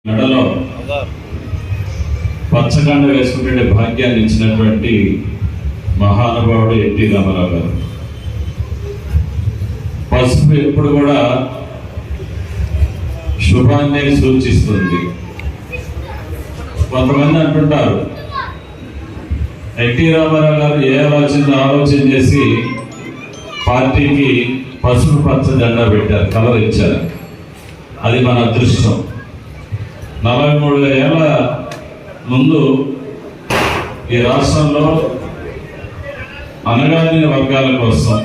మెడలో పచ్చకండ వేసుకుంటే భాగ్యాన్ని ఇచ్చినటువంటి మహానుభావుడు ఎన్టీ రామారావు గారు. పసుపు ఎప్పుడు కూడా శుభాన్ని సూచిస్తుంది. కొంతమంది అంటుంటారు ఎన్టీ రామారావు గారు ఏ ఆలోచన చేసి పార్టీకి పసుపు పచ్చ జెండా పెట్టారు, కలర్ ఇచ్చారు. అది మన అదృష్టం. 43 ఏళ్ల ముందు ఈ రాష్ట్రంలో అణగారిన వర్గాల కోసం,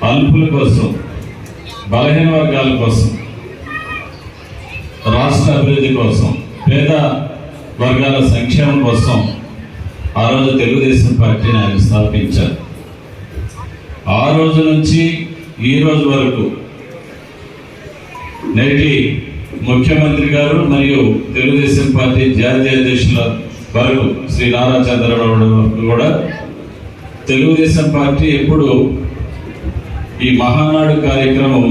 అల్పుల కోసం, బలహీన వర్గాల కోసం, రాష్ట్ర అభివృద్ధి కోసం, పేద వర్గాల సంక్షేమం కోసం ఆ రోజు తెలుగుదేశం పార్టీని ఆయన స్థాపించారు. ఆ రోజు నుంచి ఈ రోజు వరకు నేటి ముఖ్యమంత్రి గారు మరియు తెలుగుదేశం పార్టీ జాతీయ అధ్యక్షుల వరకు శ్రీ నారా చంద్రబాబు వరకు కూడా తెలుగుదేశం పార్టీ ఎప్పుడు ఈ మహానాడు కార్యక్రమం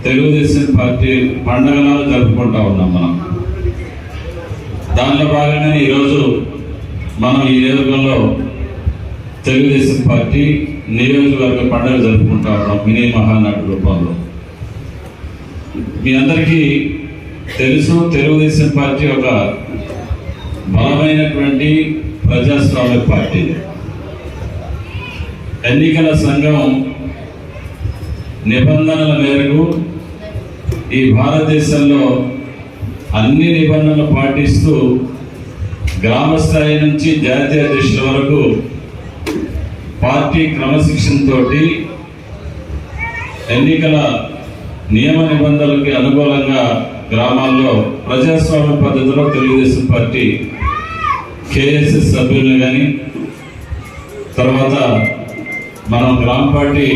తెలుగుదేశం పార్టీ పండగలను జరుపుకుంటా ఉన్నాం. మనం దానిలో భాగంగానే ఈరోజు మనం ఈ నియోజకవర్గంలో తెలుగుదేశం పార్టీ నియోజకవర్గ పండుగ జరుపుకుంటా ఉన్నాం మినీ మహానాడు రూపంలో. మీ అందరికీ తెలుసు, తెలుగుదేశం పార్టీ ఒక బలమైనటువంటి ప్రజాస్వామ్య పార్టీ. ఎన్నికల సంఘం నిబంధనల మేరకు ఈ భారతదేశంలో అన్ని నిబంధనలు పాటిస్తూ గ్రామ స్థాయి నుంచి జాతీయ అధ్యక్షుల వరకు పార్టీ క్రమశిక్షణతో ఎన్నికల నియమ నిబంధనలకి అనుకూలంగా గ్రామాల్లో ప్రజాస్వామ్య పద్ధతిలో తెలుగుదేశం పార్టీ కేఎస్ఎస్ సభ్యులను కానీ, తర్వాత మనం గ్రామ పార్టీ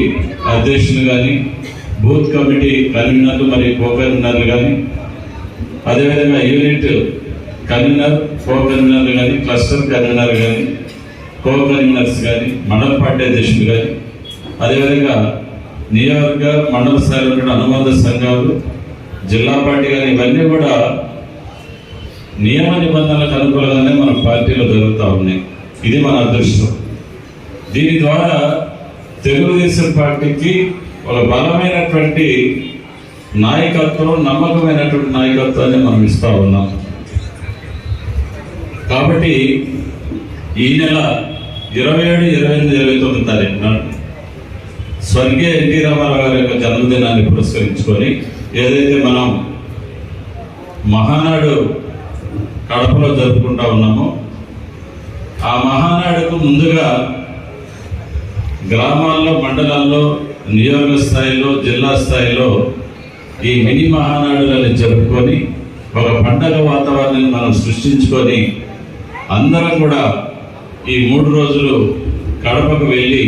అధ్యక్షులు కానీ, బూత్ కమిటీ కన్వీనర్లు మరియు కో కన్వీనర్లు కానీ, అదేవిధంగా యూనిట్ కన్వీనర్, కో కన్వీనర్లు కానీ, క్లస్టర్ కన్వీనర్ కానీ, కో కన్వీనర్స్ కానీ, మండల పార్టీ అధ్యక్షులు కానీ, అదేవిధంగా నియోజక మండల స్థాయిలో ఉన్న అనుబంధ సంఘాలు, జిల్లా పార్టీ కానీ, ఇవన్నీ కూడా నియమ నిబంధనలకు అనుకూలంగానే మన పార్టీలో జరుగుతూ ఉన్నాయి. ఇది మన అదృష్టం. దీని ద్వారా తెలుగుదేశం పార్టీకి ఒక బలమైనటువంటి నాయకత్వం, నమ్మకమైనటువంటి నాయకత్వాన్ని మనం ఇస్తూ ఉన్నాం. కాబట్టి ఈ నెల 27, 28, 29 తారీఖున స్వర్గీయ ఎన్టీ రామారావు గారి యొక్క జన్మదినాన్ని పురస్కరించుకొని ఏదైతే మనం మహానాడు కడపలో జరుపుకుంటా ఉన్నామో, ఆ మహానాడుకు ముందుగా గ్రామాల్లో, మండలాల్లో, నియోజక స్థాయిలో, జిల్లా స్థాయిలో ఈ మినీ మహానాడులను జరుపుకొని ఒక పండగ వాతావరణాన్ని మనం సృష్టించుకొని అందరం కూడా ఈ 3 రోజులు కడపకు వెళ్ళి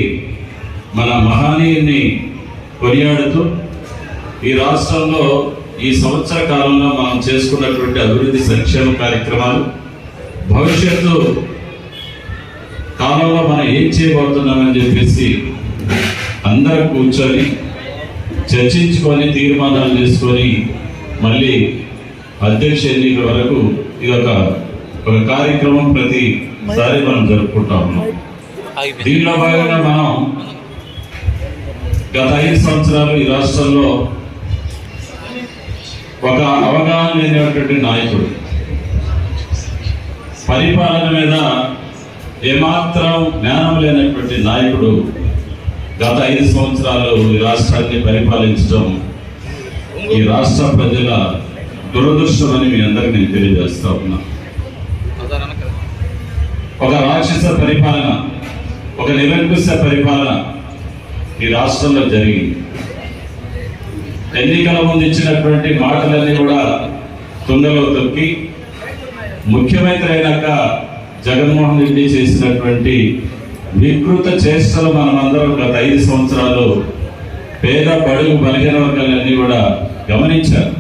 మన మహనీయుని కొనియాడుతూ ఈ రాష్ట్రంలో ఈ సంవత్సర కాలంలో మనం చేసుకున్నటువంటి అభివృద్ధి సంక్షేమ కార్యక్రమాలు, భవిష్యత్తు కాలంలో మనం ఏం చేయబోతున్నామని చెప్పేసి అందరూ కూర్చొని చర్చించుకొని తీర్మానాలు చేసుకొని మళ్ళీ అధ్యక్ష ఎన్నిక వరకు ఇది ఒక కార్యక్రమం ప్రతిసారి మనం జరుపుకుంటా ఉన్నాం. దీనిలో భాగంగా మనం గత 5 సంవత్సరాలు ఈ రాష్ట్రంలో ఒక అవగాహన లేనటువంటి నాయకుడు, పరిపాలన మీద ఏమాత్రం జ్ఞానం లేనటువంటి నాయకుడు గత 5 సంవత్సరాలు ఈ రాష్ట్రాన్ని పరిపాలించడం ఈ రాష్ట్ర ప్రజల దురదృష్టం అని మీ అందరికీ నేను తెలియజేస్తా ఉన్నా. ఒక రాక్షస పరిపాలన, ఒక నిరంకుశ పరిపాలన ఈ రాష్ట్రంలో జరిగింది. ఎన్నికల ముందు ఇచ్చినటువంటి మాటలన్నీ కూడా తుంగలో తొక్కి ముఖ్యమంత్రి అయినాక జగన్మోహన్ రెడ్డి చేసినటువంటి వికృత చేష్టలు మనమందరం గత 5 సంవత్సరాలు పేద, బడుగు, బలహీన వర్గాలన్నీ కూడా గమనించారు.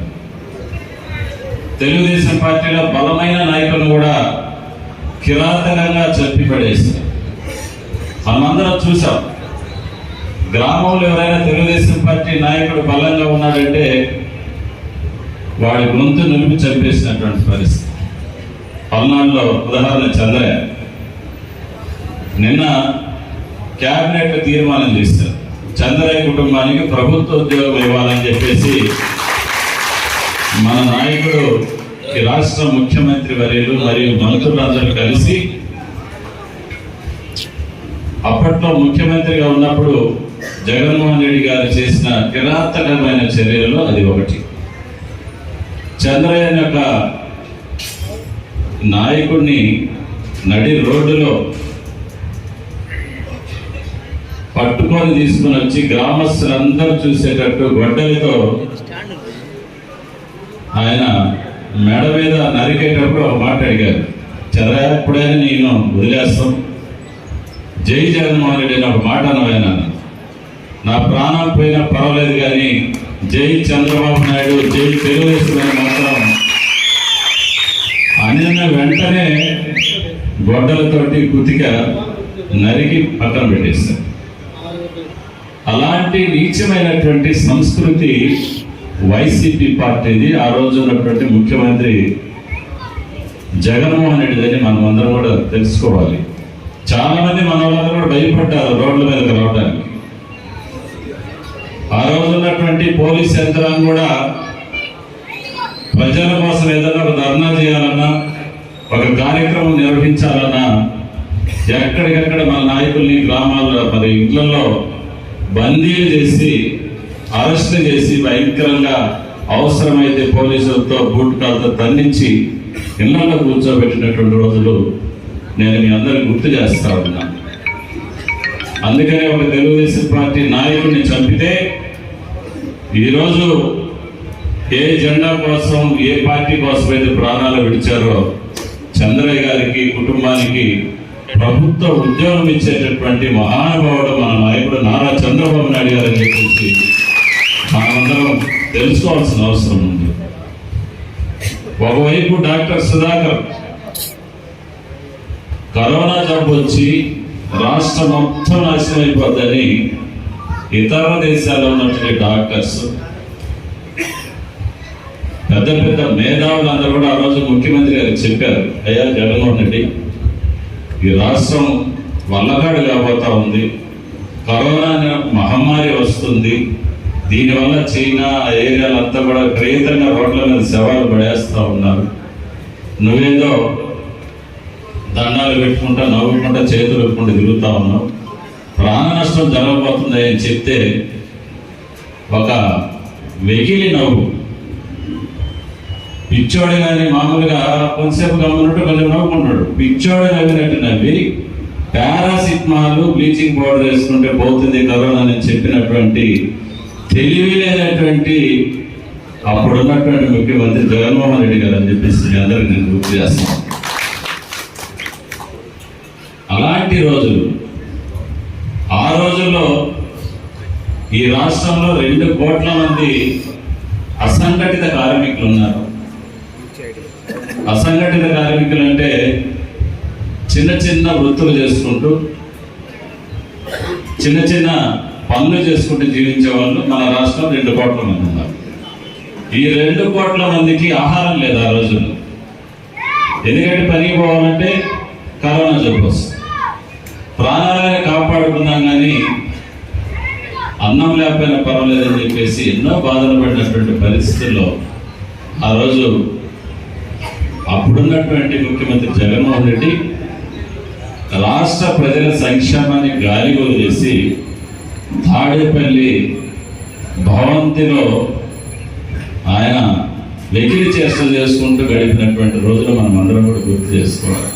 తెలుగుదేశం పార్టీలో బలమైన నాయకులను కూడా కిరాతకంగా చంపిపడేశారు. మనమందరం చూసాం. గ్రామంలో ఎవరైనా తెలుగుదేశం పార్టీ నాయకుడు బలంగా ఉన్నాడంటే వాడి గొంతు నిలిపి చంపేసి చేయాల్సినటువంటి పరిస్థితి. పల్నాడులో ఉదాహరణ చంద్రయ్య నిన్న క్యాబినెట్ తీర్మానం చేశారు, చంద్రయ్య కుటుంబానికి ప్రభుత్వ ఉద్యోగం ఇవ్వాలని చెప్పేసి మన నాయకుడు ఈ రాష్ట్ర ముఖ్యమంత్రి వర్యులు మరియు మంత్రులందరూ కలిసి అప్పట్లో ముఖ్యమంత్రిగా ఉన్నప్పుడు జగన్మోహన్ రెడ్డి గారు చేసిన కిరాతకమైన చర్యల్లో అది ఒకటి. చంద్రయ్య యొక్క నాయకుడిని నడి రోడ్డులో పట్టుకొని తీసుకుని వచ్చి గ్రామస్తులందరూ చూసేటట్టు గొడ్డలితో ఆయన మెడ మీద నరికేటప్పుడు ఒక మాట అడిగారు, చంద్రయ్య ఎప్పుడైనా నేను వదిలేస్తాం, జై జగన్మోహన్ రెడ్డి అని ఒక మాట అనవైనా, నా ప్రాణం పోయినా పర్వాలేదు కానీ జై చంద్రబాబు నాయుడు, జై తెలుగుదేశం అని మాత్రం అన్న వెంటనే గొడ్డలతోటి కుతిక నరికి పక్కన పెట్టేస్తారు. అలాంటి నీచమైనటువంటి సంస్కృతి వైసీపీ పార్టీది, ఆ రోజు ఉన్నటువంటి ముఖ్యమంత్రి జగన్మోహన్ రెడ్డిదని మనం అందరం కూడా తెలుసుకోవాలి. చాలా మంది మన వాళ్ళందరూ కూడా భయపడ్డారు రోడ్ల మీదకి రావడానికి. ఆ రోజు ఉన్నటువంటి పోలీస్ యంత్రాంగం కూడా ప్రజల కోసం ఏదైనా ఒక ధర్నా చేయాలన్నా, ఒక కార్యక్రమం నిర్వహించాలన్నా ఎక్కడికక్కడ మన నాయకుల్ని గ్రామాల్లో మరి ఇళ్లలో బందీలు చేసి అరెస్ట్ చేసి భయంకరంగా అవసరమైతే పోలీసులతో బూట్ కాల్తో దండించి ఇళ్లలో కూర్చోబెట్టినటువంటి రోజులు నేను మీ అందరికి గుర్తు చేస్తా ఉన్నా. అందుకనే ఒక తెలుగుదేశం పార్టీ నాయకుడిని చంపితే ఈరోజు ఏ జెండా కోసం, ఏ పార్టీ కోసం అయితే ప్రాణాలు విడిచారో చంద్రయ్య గారికి కుటుంబానికి ప్రభుత్వ ఉద్యోగం ఇచ్చేటటువంటి మహానుభావుడు మన నాయకుడు నారా చంద్రబాబు నాయుడు గారు అని చెప్పేసి మనమందరం తెలుసుకోవాల్సిన అవసరం ఉంది. ఒకవైపు డాక్టర్ సుధాకర్ కరోనా జబ్బు వచ్చి రాష్ట్రం మొత్తం నాశనం అయిపోద్దని ఇతర దేశాల్లో ఉన్నటువంటి డాక్టర్స్, పెద్ద పెద్ద మేధావులందరూ కూడా ఆ రోజు ముఖ్యమంత్రి గారికి చెప్పారు, అయ్యా జగన్మోహన్ రెడ్డి, ఈ రాష్ట్రం వల్లగాడు కాబోతా ఉంది, కరోనా మహమ్మారి వస్తుంది, దీనివల్ల చైనా ఏరియాలంతా కూడా విపరీతంగా రోడ్ల మీద శవాలు పడేస్తూ ఉన్నారు, నువ్వేదో దండాలు పెట్టుకుంటా నవ్వుకుంటా చేతులు పెట్టుకుంటూ తిరుగుతా ఉన్నావు, ప్రాణ నష్టం జరగబోతుంది అని చెప్తే ఒక వెకిలి నవ్వు, పిచ్చోడు కానీ మామూలుగా కొంతసేపు గమనినట్టు కొంచెం నవ్వుకుంటాడు, పిచ్చోడు నవ్వినట్టు నవ్వి పారాసిటమాల్ బ్లీచింగ్ పౌడర్ వేసుకుంటే పోతుంది కరోనా అని చెప్పినటువంటి తెలివి లేనటువంటి అప్పుడున్నటువంటి ముఖ్యమంత్రి జగన్మోహన్ రెడ్డి గారు అని చెప్పేసి మీ అందరికి నేను గుర్తు చేస్తాను. అలాంటి రోజులు, ఆ రోజుల్లో ఈ రాష్ట్రంలో 2 కోట్ల మంది అసంఘటిత కార్మికులు ఉన్నారు. అసంఘటిత కార్మికులు అంటే చిన్న చిన్న వృత్తులు చేసుకుంటూ చిన్న చిన్న పనులు చేసుకుంటూ జీవించే వాళ్ళు మన రాష్ట్రంలో 2 కోట్ల మంది ఉన్నారు. ఈ 2 కోట్ల మందికి ఆహారం లేదు ఆ రోజుల్లో. ఎందుకంటే పనికి పోవాలంటే కరోనా జబ్బు వస్తుంది, ప్రాణాలను కాపాడుకుందాం కానీ అన్నం లేకపోయినా పర్వాలేదని చెప్పేసి ఎన్నో బాధలు పడినటువంటి పరిస్థితుల్లో ఆ రోజు అప్పుడున్నటువంటి ముఖ్యమంత్రి జగన్మోహన్ రెడ్డి రాష్ట్ర ప్రజల సంక్షేమాన్ని గాలిగోలు చేసి తాడేపల్లి భవంతిలో ఆయన వెకిలి చేష్టలు చేసుకుంటూ గడిపినటువంటి రోజులు మనం అందరం కూడా గుర్తు చేసుకోవాలి.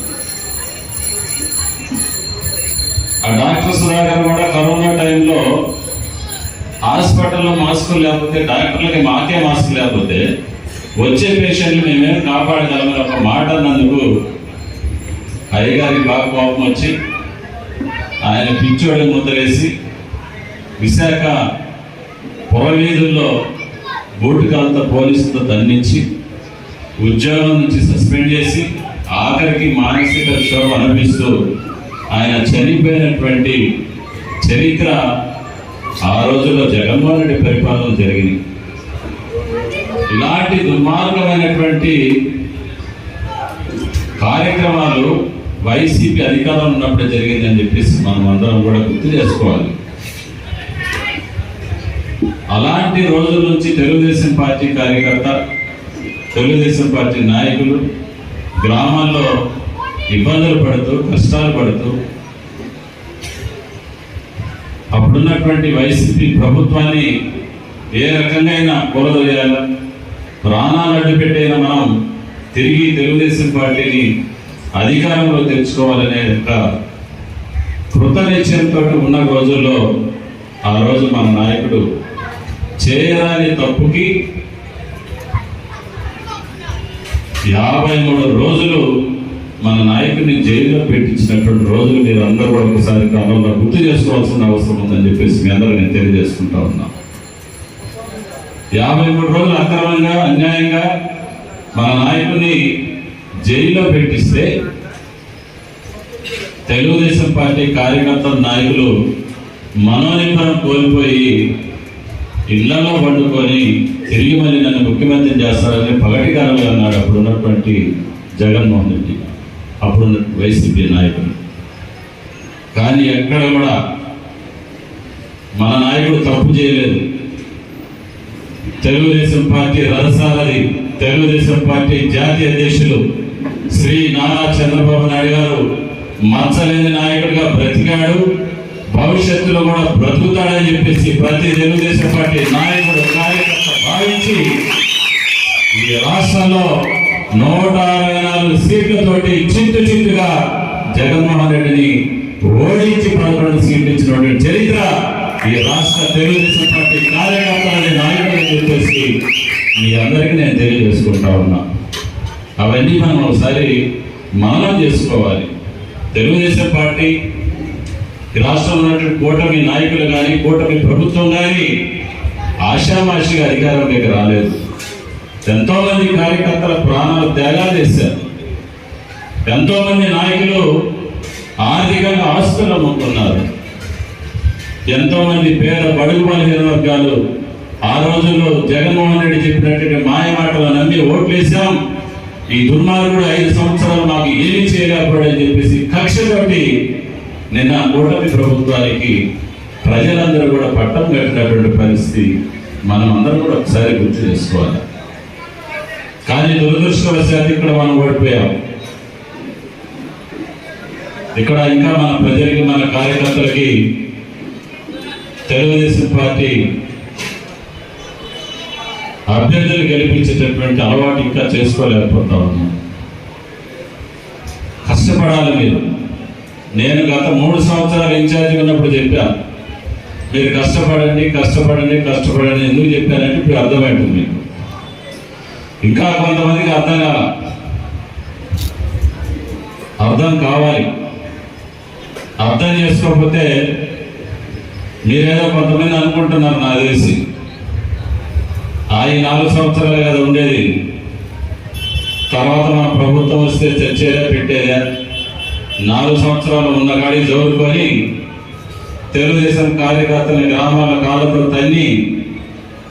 ఆ డాక్టర్ సుధాకర్ కూడా కరోనా టైంలో హాస్పిటల్లో మాస్కులు లేకపోతే డాక్టర్లకి మాకే మాస్క్ లేకపోతే వచ్చే పేషెంట్లు మేమేం కాపాడగలమని ఒక మాట అన్నందుకు అయ్యగారికి బాగా కోపం వచ్చి ఆయన పిచ్చోడి ముద్రేసి విశాఖ పురవీధుల్లో బూటుకాలతో పోలీసులతో దండించి ఉద్యోగం నుంచి సస్పెండ్ చేసి ఆఖరికి మానసిక క్షోభ అనిపిస్తూ ఆయన చనిపోయినటువంటి చరిత్ర ఆ రోజుల్లో జగన్మోహన్ రెడ్డి పరిపాలన జరిగింది. ఇలాంటి దుర్మార్గమైనటువంటి కార్యక్రమాలు వైసీపీ అధికారంలో ఉన్నప్పుడే జరిగిందని చెప్పేసి మనం అందరం కూడా గుర్తు చేసుకోవాలి. అలాంటి రోజుల నుంచి తెలుగుదేశం పార్టీ కార్యకర్త, తెలుగుదేశం పార్టీ నాయకులు గ్రామాల్లో ఇబ్బందులు పడుతూ, కష్టాలు పడుతూ, అప్పుడున్నటువంటి వైసీపీ ప్రభుత్వాన్ని ఏ రకంగా కూలదోయాలా, ప్రాణాలు అడ్డుపెట్టైన మనం తిరిగి తెలుగుదేశం పార్టీని అధికారంలో తెచ్చుకోవాలనే ఒక కృత నిశ్చయంతో ఉన్న రోజుల్లో ఆ రోజు మన నాయకుడు చేయరాని తప్పుకి 53 రోజులు మన నాయకుడిని జైల్లో పెట్టించినటువంటి రోజులు మీరు అందరూ కూడా ఒకసారి కాలంలో గుర్తు చేసుకోవాల్సిన అవసరం ఉందని చెప్పేసి మీ అందరూ నేను తెలియజేసుకుంటా ఉన్నా. 53 రోజులు అక్రమంగా, అన్యాయంగా మన నాయకుడిని జైల్లో పెట్టిస్తే తెలుగుదేశం పార్టీ కార్యకర్తల నాయకులు మనోనిబ్బరం కోల్పోయి ఇళ్లలో పండుకొని తిరిగి మళ్ళీ నన్ను ముఖ్యమంత్రిని చేస్తారని పగటికారంలో అన్నాడు అప్పుడు ఉన్నటువంటి జగన్మోహన్ రెడ్డి, అప్పుడు వైసీపీ నాయకులు. కానీ ఎక్కడ కూడా మన నాయకుడు తప్పు చేయలేదు. తెలుగుదేశం పార్టీ రథసారథి, తెలుగుదేశం పార్టీ జాతీయ అధ్యక్షులు శ్రీ నారా చంద్రబాబు నాయుడు గారు మచ్చలేని నాయకుడిగా బ్రతికాడు, భవిష్యత్తులో కూడా బ్రతుకుతాడని చెప్పేసి ప్రతి తెలుగుదేశం పార్టీ నాయకుడు, కార్యకర్త భావించి ఈ రాష్ట్రంలో 164 సీట్లతోటి చిత్తుగా జగన్మోహన్ రెడ్డిని ఓడించి 11 సీట్లు ఇచ్చినటువంటి చరిత్ర ఈ రాష్ట్ర తెలుగుదేశం పార్టీ కార్యకర్తలని నాయకులని చెప్పేసి మీ అందరికీ నేను తెలియజేసుకుంటా ఉన్నా. అవన్నీ మనం ఒకసారి మననం చేసుకోవాలి. తెలుగుదేశం పార్టీ రాష్ట్రంలో ఉన్నటువంటి కూటమి నాయకులు కానీ, కూటమి ప్రభుత్వం కానీ ఆషామాషిగా అధికారంలోకి రాలేదు. ఎంతో మంది కార్యకర్తల ప్రాణాలు త్యాగాలు చేశారు. ఎంతో మంది నాయకులు ఆర్థికంగా ఆస్తులు అమ్ముకున్నారు. ఎంతో మంది పేద బడుగు బలహీన వర్గాలు ఆ రోజుల్లో జగన్మోహన్ రెడ్డి చెప్పినటువంటి మాయ మాటలు నమ్మి ఓట్లేసాం, ఈ దుర్మార్గుడు 5 సంవత్సరాలు మాకు ఏమి చేయలేకపోయాడని చెప్పేసి కక్షతోటి నిన్న కూటమి ప్రభుత్వానికి ప్రజలందరూ కూడా పట్టం కట్టినటువంటి పరిస్థితి మనం అందరం కూడా ఒకసారి గుర్తు చేసుకోవాలి. కానీ దురదృష్టవశాత్తు ఇక్కడ మనం ఓడిపోయాం. ఇక్కడ ఇంకా మన ప్రజలకి, మన కార్యకర్తలకి తెలుగుదేశం పార్టీ అభ్యర్థులు గెలిపించేటటువంటి అలవాటు ఇంకా చేసుకోలేకపోతా ఉన్నాం. కష్టపడాలి మీరు. నేను గత 3 సంవత్సరాలు ఇన్ఛార్జ్ ఉన్నప్పుడు చెప్పాను, మీరు కష్టపడండి కష్టపడండి కష్టపడండి. ఎందుకు చెప్పానంటే ఇప్పుడు అర్థమవుతుంది మీకు. ఇంకా కొంతమందికి అర్థం కావాలి. అర్థం చేసుకోకపోతే మీరేదో కొంతమంది అనుకుంటున్నారు, నాకు తెలిసి ఈ 4 సంవత్సరాలు కదా ఉండేది, తర్వాత మన ప్రభుత్వం వస్తే చర్చేదా పెట్టేదా, 4 సంవత్సరాలు ఉన్న కాడి జోరుకొని తెలుగుదేశం కార్యకర్తలని గ్రామాల కాళ్ళతో తన్ని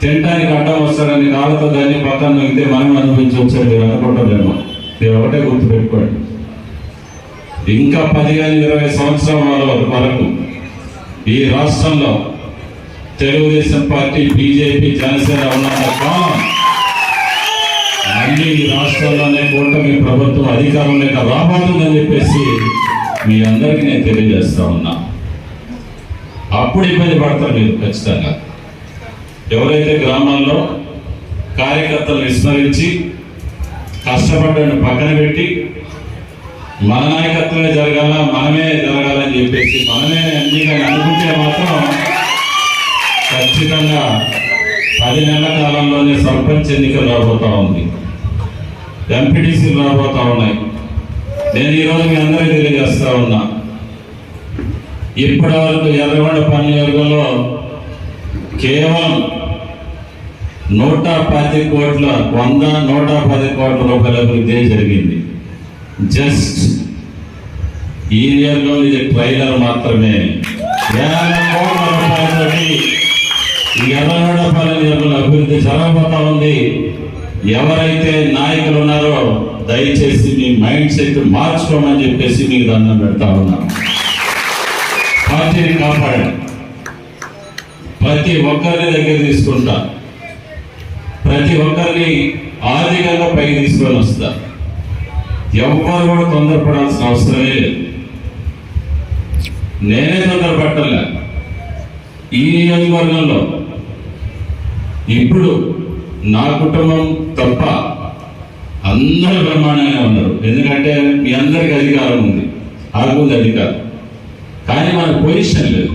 తినడానికి అడ్డం వస్తాడని కాళ్ళతో దాన్ని పక్కన నొక్కితే మనం అనిపించవచ్చు. మీరు అనుకుంటారేమో. మీరు ఒకటే గుర్తుపెట్టుకోండి, ఇంకా 10 కానీ 20 సంవత్సరాల వరకు ఈ రాష్ట్రంలో తెలుగుదేశం పార్టీ, బీజేపీ, జనసేన ఉన్నంత కాలం మళ్ళీ ఈ రాష్ట్రంలోనే కూటమి ప్రభుత్వం అధికారంలోకి రాబోతుందని చెప్పేసి మీ అందరికీ నేను తెలియజేస్తా ఉన్నా. అప్పుడు ఇబ్బంది పడతారు మీరు ఖచ్చితంగా. ఎవరైతే గ్రామాల్లో కార్యకర్తలు విస్మరించి కష్టపడ్డాన్ని పక్కన పెట్టి మన నాయకత్వమే జరగాల, మనమే జరగాలని చెప్పేసి మనమే అన్ని అనుకుంటే మాత్రం ఖచ్చితంగా 10 నెలల కాలంలోనే సర్పంచ్ ఎన్నికలు రాబోతా ఉంది, ఎంపీటీసీలు రాబోతా ఉన్నాయి. నేను ఈరోజు మీ అందరికీ తెలియజేస్తా ఉన్నా, ఇప్పటి వరకు ఎర్రగొండ నియోజకవర్గంలో కేవలం 110 కోట్ల 110 కోట్ల రూపాయల అభివృద్ధి జరిగింది. జస్ట్ ఈ ఇయర్లో ఇది ట్రైలర్ మాత్రమే. 50 కోట్ల రూపాయలతోటి ఈ ఎర్రగొండ నియోజకవర్గంలో అభివృద్ధి జరగబోతా ఉంది. ఎవరైతే నాయకులు ఉన్నారో దయచేసి మీ మైండ్ సెట్ మార్చుకోమని చెప్పేసి మీకు దండం పెడతా ఉన్నాను. పార్టీని కాపాడండి. ప్రతి ఒక్కరిని దగ్గర తీసుకుంటా, ప్రతి ఒక్కరిని ఆర్థికంగా పైకి తీసుకొని వస్తా. ఎవ్వరు కూడా తొందరపడాల్సిన అవసరమే లేదు. నేనే తొందరపట్టలే. ఈ నియోజకవర్గంలో ఇప్పుడు నా కుటుంబం తప్ప అందరూ బ్రహ్మాండంగా ఉన్నారు. ఎందుకంటే మీ అందరికి అధికారం ఉంది, ఆగుంది అధికారం. కానీ మన పొజిషన్ లేదు.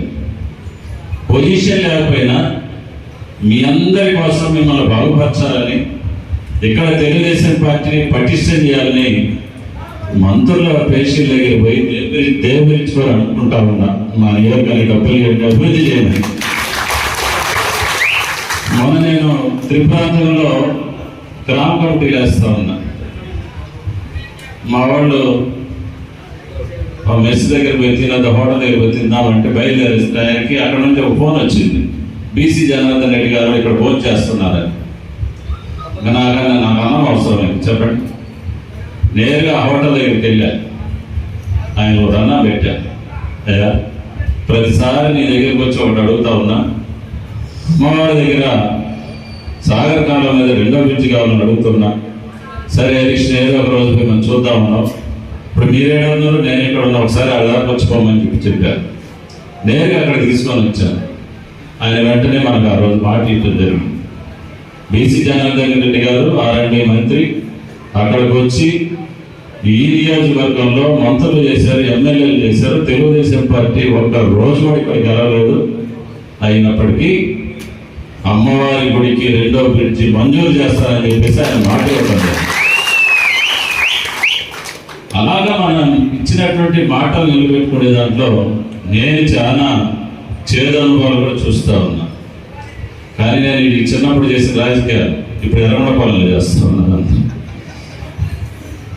పొజిషన్ లేకపోయినా మీ అందరి కోసం మిమ్మల్ని బాగుపరచాలని, ఇక్కడ తెలుగుదేశం పార్టీని పటిష్టం చేయాలని మంత్రుల పేషీల దగ్గర పోయి దేవుడిచ్చుకొని అనుకుంటా ఉన్నా. మా నియోజకవర్గాన్ని డబ్బులు అభివృద్ధి చేయమని. మొన్న నేను త్రిప్రాంతంలో గ్రామ కమిటీ వేస్తా ఉన్నా. మా వాళ్ళు మెస్ దగ్గర పోయి తినద్దు, హోటల్ దగ్గర పోయి తిందామంటే బయలుదేరేస్తానికి అక్కడ నుంచి ఒక ఫోన్ వచ్చింది. బీసీ జనార్దన్ రెడ్డి గారు ఇక్కడ ఫోన్ చేస్తున్నారని. నాకన్నా నాకు అన్నం అవసరం చెప్పండి. నేరుగా హోటల్ దగ్గరికి వెళ్ళా. ఆయన ఒక అన్నం పెట్టా. అయ్యా, ప్రతిసారి నీ దగ్గరికి వచ్చి ఒకటి అడుగుతా ఉన్నా. మా వాడి దగ్గర సాగర్ కాలం మీద రెండో బ్రిడ్జి కావాలని అడుగుతున్నా. సరే హరీష్, ఏదో ఒక రోజు పోయి మనం చూద్దాం ఉన్నాం. ఇప్పుడు మీరేడా ఉన్నారు, నేను ఇక్కడ ఉన్నా, ఒకసారి అడగాకు వచ్చిపోమని చెప్పారు. నేరుగా అక్కడికి తీసుకొని వచ్చాను. ఆయన వెంటనే మనకు ఆ రోజు మాట ఇవ్వడం జరిగింది. బీసీ జనార్దన్ రెడ్డి గారు R&D మంత్రి అక్కడికి వచ్చి ఈ నియోజకవర్గంలో మంత్రులు చేశారు, ఎమ్మెల్యేలు చేశారు. తెలుగుదేశం పార్టీ ఒక్క రోజు కూడా ఇక్కడికి వెళ్ళలేదు. అయినప్పటికీ అమ్మవారి గుడికి రెండో బ్రిడ్జి మంజూరు చేస్తారని చెప్పేసి ఆయన మాట ఇవ్వలేదు. అలాగా మనం ఇచ్చినటువంటి మాటలు నిలబెట్టుకునే దాంట్లో నేను చాలా చేదు అనుభవాలు కూడా చూస్తూ ఉన్నా. కానీ నేను ఇది చిన్నప్పుడు చేసిన రాజకీయాలు ఇప్పుడు ఎర్రగొండపాలెంలో చేస్తూ ఉన్నాను.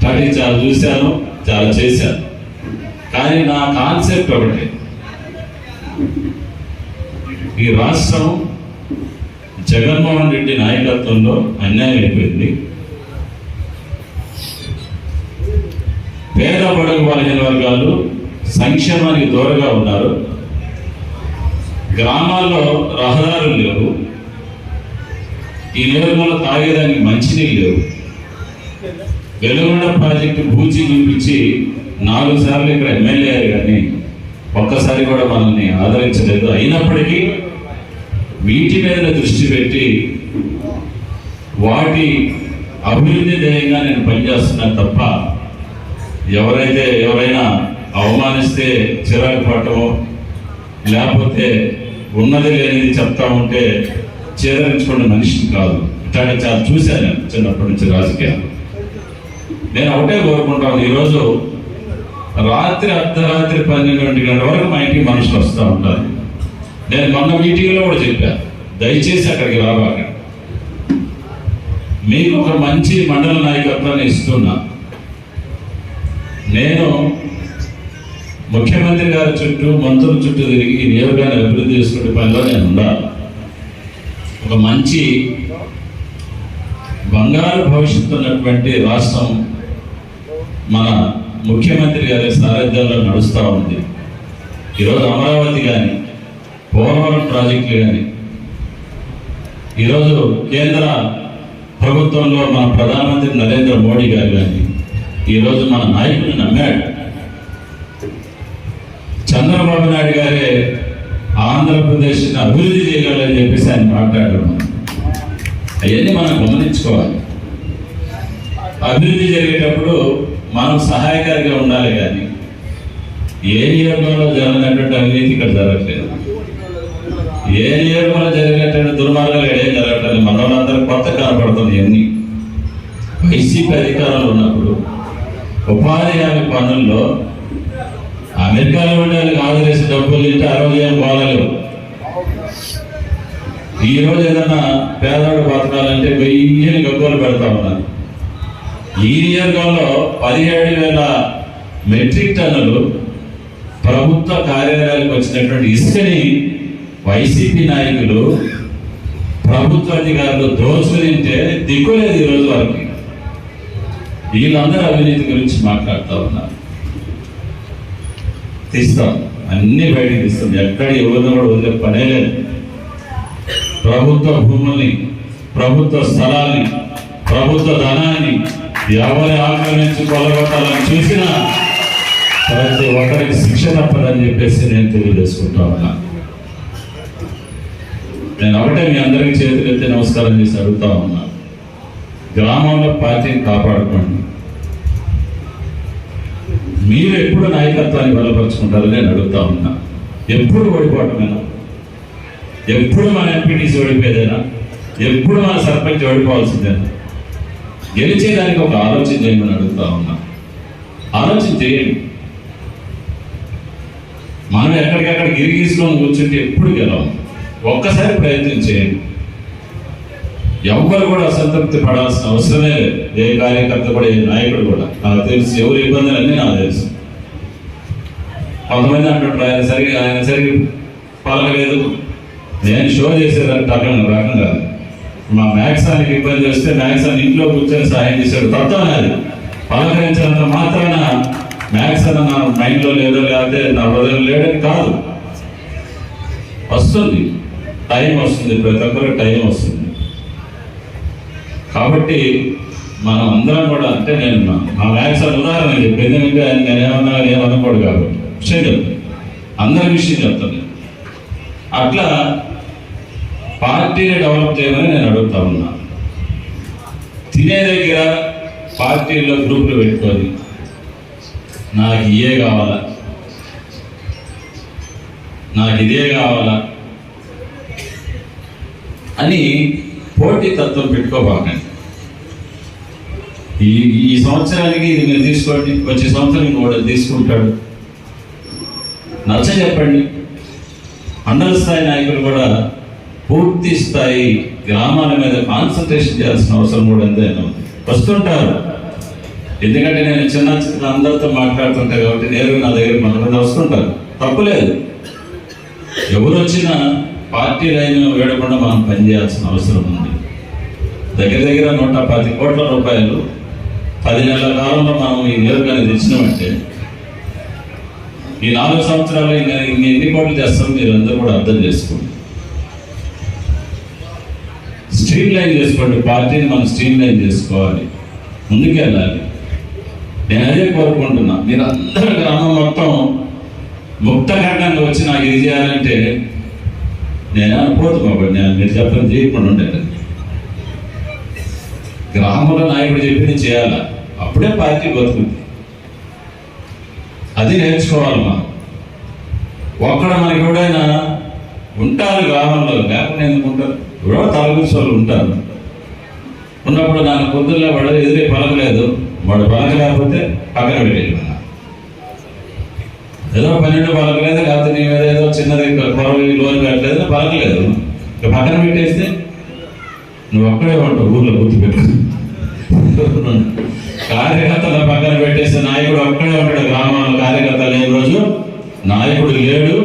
కాబట్టి చాలా చూశాను, చాలా చేశాను. కానీ నా కాన్సెప్ట్ ఒకటి, ఈ రాష్ట్రం జగన్మోహన్ రెడ్డి నాయకత్వంలో అన్యాయం అయిపోయింది. పేద బడుగు బలహీన వర్గాలు సంక్షేమానికి దూరంగా ఉన్నారు. గ్రామాల్లో రహదారులు లేవు. ఈ నియోజకవర్గంలో తాగేదానికి మంచినీళ్ళు లేవు. వెలుగొండ ప్రాజెక్టు పూచి చూపించి 4 సార్లు ఇక్కడ ఎమ్మెల్యే అయ్యారు, కానీ ఒక్కసారి కూడా మనల్ని ఆదరించలేదు. అయినప్పటికీ వీటి మీద దృష్టి పెట్టి వాటి అభివృద్ధి ధ్యేయంగా నేను పనిచేస్తున్నా తప్ప ఎవరైనా అవమానిస్తే చిరాకు పడటమో లేకపోతే ఉన్నది లేనిది చెప్తా ఉంటే చేదరించుకున్న మనిషిని కాదు. ఇట్లాంటి చాలా చూశాను నేను చిన్నప్పటి నుంచి రాజకీయాలు. నేను ఒకటే కోరుకుంటాను, ఈరోజు రాత్రి అర్ధరాత్రి 12 గంటల వరకు మా ఇంటికి మనుషులు వస్తూ ఉంటారు. నేను మొన్న మీటింగ్లో కూడా చెప్పాను, దయచేసి అక్కడికి రావాలి. మీకు ఒక మంచి మండల నాయకత్వాన్ని ఇస్తున్నా. నేను ముఖ్యమంత్రి గారి చుట్టూ, మంత్రుల చుట్టూ తిరిగి ఈ నియోజకవర్గాన్ని అభివృద్ధి చేసుకునే పనిలో నేను ఉండాలి. ఒక మంచి బంగారు భవిష్యత్తు ఉన్నటువంటి రాష్ట్రం మన ముఖ్యమంత్రి గారి సారథ్యంలో నడుస్తూ ఉంది. ఈరోజు అమరావతి కానీ, పోలవరం ప్రాజెక్టులు కానీ, ఈరోజు కేంద్ర ప్రభుత్వంలో మన ప్రధానమంత్రి నరేంద్ర మోడీ గారు కానీ ఈరోజు మన నాయకుడిని నమ్మాడు. చంద్రబాబు నాయుడు గారే ఆంధ్రప్రదేశ్ని అభివృద్ధి చేయగలని చెప్పేసి ఆయన మాట్లాడడం, అవన్నీ మనం గమనించుకోవాలి. అభివృద్ధి జరిగేటప్పుడు మనం సహాయకారిగా ఉండాలి, కానీ ఏ నియోజకవర్గంలో జరిగినటువంటి అవినీతి ఇక్కడ జరగట్లేదు. ఏ నియోజకవర్గంలో జరిగినటువంటి దుర్మార్గాలు ఏం జరగట్లేదు. మన వాళ్ళందరూ కొత్త కనపడుతుంది. అన్ని వైసీపీ అధికారంలో ఉన్నప్పుడు ఉపాధి హామీ పనుల్లో అమెరికాలో ఉండే వాళ్ళకి ఆదరేసి డబ్బులు తింటే ఆ రోజు ఏం బాగలేవు. ఈరోజు ఏదన్నా పేదవాడు బతకాలంటే 1000 గగ్గోలు పెడతా ఉన్నారు. ఈ నియోజకవర్గంలో 17,000 మెట్రిక్ టన్నులు ప్రభుత్వ కార్యాలయాలకు వచ్చినటువంటి ఇసుకని వైసీపీ నాయకులు ప్రభుత్వ అధికారులు దోచుకుని ఉంటే దిక్కులేదు ఈ రోజు వరకు. వీళ్ళందరూ అవినీతి గురించి మాట్లాడుతూ ఉన్నారు. తీస్తాం, అన్ని బయటికి తీస్తాం. ఎక్కడ ఎవరిని కూడా వదిలే పనే లేదు. ప్రభుత్వ భూముల్ని, ప్రభుత్వ స్థలాన్ని, ప్రభుత్వ ధనాన్ని ఎవరి ఆక్రమించి కొలగొట్టాలని చూసినా ప్రతి ఒక్కరికి శిక్ష తప్పదని చెప్పేసి నేను తెలియజేసుకుంటా ఉన్నా. నేను ఒకటే మీ అందరికీ చేతులు ఎత్తి నమస్కారం చేసి అడుగుతా ఉన్నా, గ్రామంలో పార్టీని కాపాడుకోండి. మీరు ఎప్పుడు నాయకత్వాన్ని బలపరుచుకుంటారో నేను అడుగుతా ఉన్నా. ఎప్పుడు ఓడిపోవటమేనా? ఎప్పుడు మన ఎంపీటీసీ ఓడిపోయేదేనా? ఎప్పుడు మన సర్పంచ్ ఓడిపోవాల్సిందేనా? గెలిచేదానికి ఒక ఆలోచన చేయమని అడుగుతా ఉన్నా. ఆలోచన చేయండి. మనం ఎక్కడికక్కడ గిరిగీసుకొని కూర్చుంటే ఎప్పుడు గెలవం. ఒక్కసారి ప్రయత్నం చేయండి. ఎవ్వరు కూడా అసంతృప్తి పడాల్సిన అవసరమే లేదు. ఏ కార్యకర్త కూడా, ఏ నాయకుడు కూడా. నాకు తెలుసు ఎవరి ఇబ్బందులు అన్నీ నాకు తెలుసు. కొంతమంది అంటుంటారు ఆయన సరిగ్గా పలకలేదు, నేను షో చేసేదానికి రకం కాదు. మా మ్యాక్సానికి ఇబ్బంది వస్తే మ్యాక్సాన్ ఇంట్లో కూర్చొని సహాయం చేశాడు, తత్వం అది. పలకరించినంత మాత్రాన మ్యాక్సాన్ నా మైండ్లో లేదో లేకపోతే నా హృదయం లేడని కాదు. వస్తుంది, టైం వస్తుంది, ప్రతి ఒక్కరికి టైం వస్తుంది. కాబట్టి మనం అందరం కూడా, అంటే నేను మా మ్యాక్సాన్ ఉదాహరణ చెప్పి, ఎందుకంటే నేనేమన్నా ఏమనుకోడు కాబట్టి విషయం చెప్తాను, అందరి విషయం చెప్తాను. అట్లా పార్టీని డెవలప్ చేయమని నేను అడుగుతా ఉన్నా. తినే దగ్గర పార్టీల్లో గ్రూపులు పెట్టుకొని నాకు ఇదే కావాలా, నాకు ఇదే కావాలా అని పోటీ తత్వం పెట్టుకోబాకండి. ఈ సంవత్సరానికి ఇది మీరు తీసుకోండి, వచ్చే సంవత్సరం ఇంకోటి తీసుకుంటాడు. నచ్చ చెప్పండి. మండల స్థాయి నాయకులు కూడా పూర్తి స్థాయి గ్రామాల మీద కాన్సన్ట్రేషన్ చేయాల్సిన అవసరం కూడా ఎంతైనా ఉంది. వస్తుంటారు, ఎందుకంటే నేను చిన్న అందరితో మాట్లాడుతుంటా కాబట్టి నేరుగా నా దగ్గర కొంతమంది వస్తుంటారు. తప్పులేదు, ఎవరు వచ్చినా పార్టీ లైన్ వేడకుండా మనం పనిచేయాల్సిన అవసరం ఉంది. దగ్గర 110 కోట్ల రూపాయలు 10 నెలల కాలంలో మనం ఈ నియోజకాన్ని తెచ్చినామంటే ఈ 4 సంవత్సరాలు ఎన్ని కోట్లు చేస్తాం మీరు అందరూ కూడా అర్థం చేసుకోండి. స్ట్రీమ్ లైన్ చేసుకోండి. పార్టీని మనం స్ట్రీమ్ లైన్ చేసుకోవాలి, ముందుకు వెళ్ళాలి. నేను అదే కోరుకుంటున్నా. మీరు అందరూ గ్రామం మొత్తం ముక్తఖండంగా వచ్చి నాకు ఇది చేయాలంటే నేను అనుకోకపోతే మీరు చెప్పని చేయకుండా ఉండేది. గ్రామంలో నాయకుడు చెప్పింది చేయాలా, అప్పుడే పార్టీ బతుకుంది. అది నేర్చుకోవాలి మనం. ఒక్కడ మనకి ఎవడైనా ఉంటారు గ్రామంలో, లేకుండా ఎందుకు ఉంటారు? ఎవరో తలగురిసి వాళ్ళు ఉంటారు. ఉన్నప్పుడు నాకు పొద్దుల్లో వాడు ఎదురే పలకలేదు, వాడు పలకలేకపోతే పక్కన పెట్టేది. ఏదో 12 పలకలేదు, లేకపోతే నీ మీద ఏదో చిన్నది లోన్ పెట్టలేదు, పలకలేదు, ఇక పక్కన పెట్టేస్తే నువ్వు ఒక్కడే ఉంటావు. ఊర్లో గుర్తుపెట్టు, కార్యకర్తల పక్కన పెట్టేస్తే నాయకుడు ఒక్కడే ఉంటాడు. గ్రామంలో కార్యకర్త లేని రోజు నాయకుడు లేడు,